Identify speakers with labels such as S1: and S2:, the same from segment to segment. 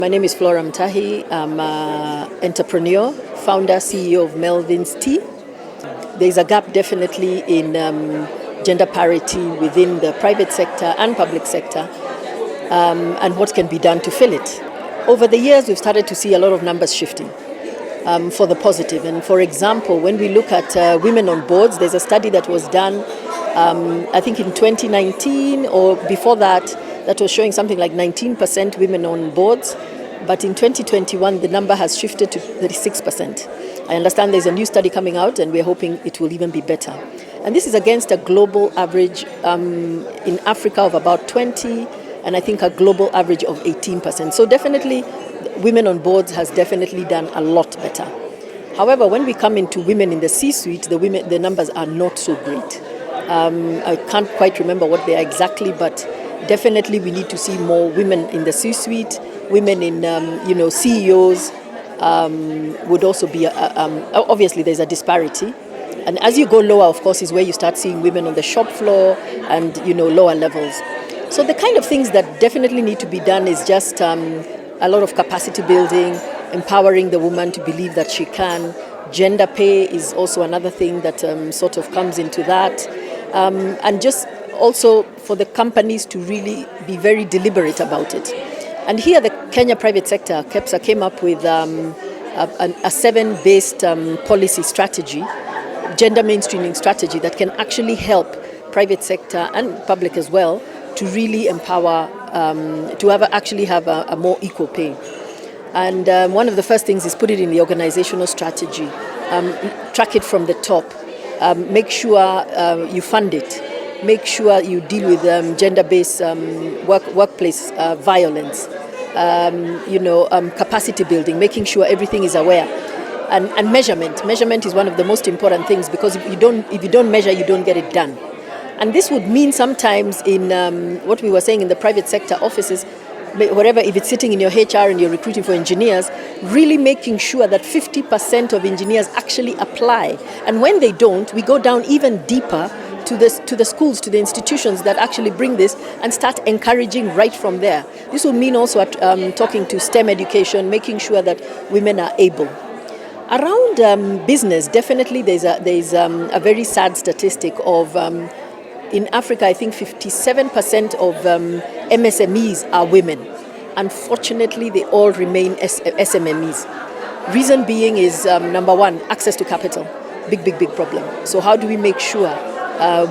S1: My name is Flora Mtahi. I'm an entrepreneur, founder, CEO of Melvin's Tea. There's a gap definitely in gender parity within the private sector and public sector, and what can be done to fill it. Over the years, we've started to see a lot of numbers shifting for the positive. And for example, when we look at women on boards, there's a study that was done, I think in 2019 or before that was showing something like 19% women on boards. But in 2021, the number has shifted to 36%. I understand there's a new study coming out, and we're hoping it will even be better. And this is against a global average in Africa of about 20, and I think a global average of 18%. So definitely, women on boards has definitely done a lot better. However, when we come into women in the C-suite, the numbers are not so great. I can't quite remember what they are exactly, but definitely we need to see more women in the C-suite. Women in CEOs would also be, obviously there's a disparity. And as you go lower, of course, is where you start seeing women on the shop floor and, lower levels. So the kind of things that definitely need to be done is just a lot of capacity building, empowering the woman to believe that she can. Gender pay is also another thing that sort of comes into that. And just also for the companies to really be very deliberate about it. And here the Kenya private sector, KEPSA, came up with a 7-based policy strategy, gender mainstreaming strategy that can actually help private sector and public as well to really empower, to have a more equal pay. And one of the first things is put it in the organizational strategy, track it from the top, make sure you fund it. Make sure you deal with gender-based workplace violence, capacity building, making sure everything is aware, and measurement. Measurement is one of the most important things, because if you don't measure, you don't get it done. And this would mean sometimes in what we were saying in the private sector offices, whatever, if it's sitting in your HR and you're recruiting for engineers, really making sure that 50% of engineers actually apply. And when they don't, we go down even deeper to the schools, to the institutions that actually bring this, and start encouraging right from there. This will mean also talking to STEM education, making sure that women are able. Around business, definitely there's a very sad statistic of, in Africa, I think 57% of MSMEs are women. Unfortunately, they all remain SMMEs. Reason being is, number one, access to capital. Big problem. So how do we make sure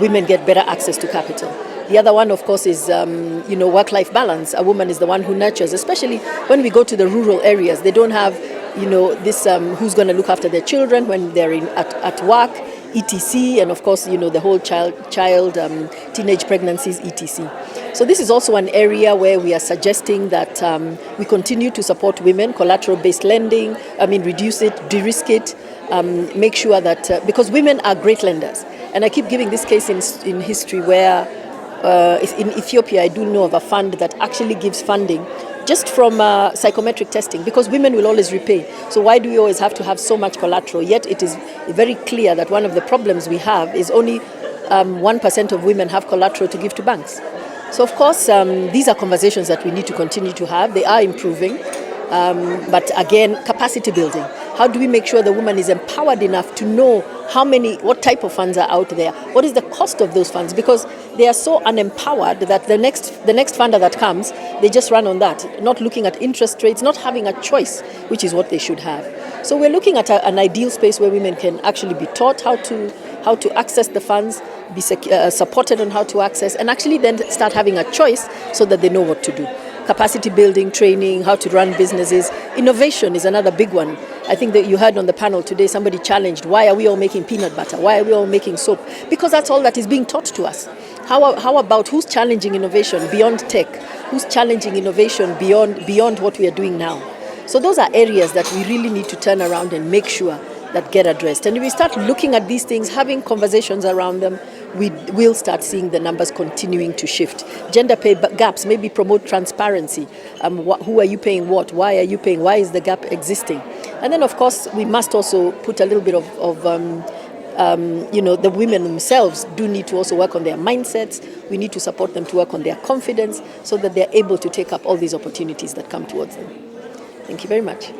S1: women get better access to capital? The other one, of course, is work-life balance. A woman is the one who nurtures, especially when we go to the rural areas. They don't have this who's going to look after their children when they're at work, etc. And of course, the whole child teenage pregnancies, etc. So this is also an area where we are suggesting that we continue to support women, collateral-based lending, reduce it, de-risk it, make sure that, because women are great lenders. And I keep giving this case in history where in Ethiopia, I do know of a fund that actually gives funding just from psychometric testing, because women will always repay. So why do we always have to have so much collateral? Yet it is very clear that one of the problems we have is only 1% of women have collateral to give to banks. So of course, these are conversations that we need to continue to have. They are improving. But again, capacity building. How do we make sure the woman is empowered enough to know what type of funds are out there? What is the cost of those funds? Because they are so unempowered that the next funder that comes, they just run on that, not looking at interest rates, not having a choice, which is what they should have. So we're looking at an ideal space where women can actually be taught how to access the funds, be supported on how to access, and actually then start having a choice so that they know what to do. Capacity building, training, how to run businesses. Innovation is another big one. I think that you heard on the panel today, somebody challenged, why are we all making peanut butter? Why are we all making soap? Because that's all that is being taught to us. How about who's challenging innovation beyond tech? Who's challenging innovation beyond what we are doing now? So those are areas that we really need to turn around and make sure that get addressed. And if we start looking at these things, having conversations around them, we will start seeing the numbers continuing to shift. Gender pay gaps, maybe promote transparency. Who are you paying what? Why are you paying? Why is the gap existing? And then, of course, we must also put a little bit of the women themselves do need to also work on their mindsets. We need to support them to work on their confidence so that they're able to take up all these opportunities that come towards them. Thank you very much.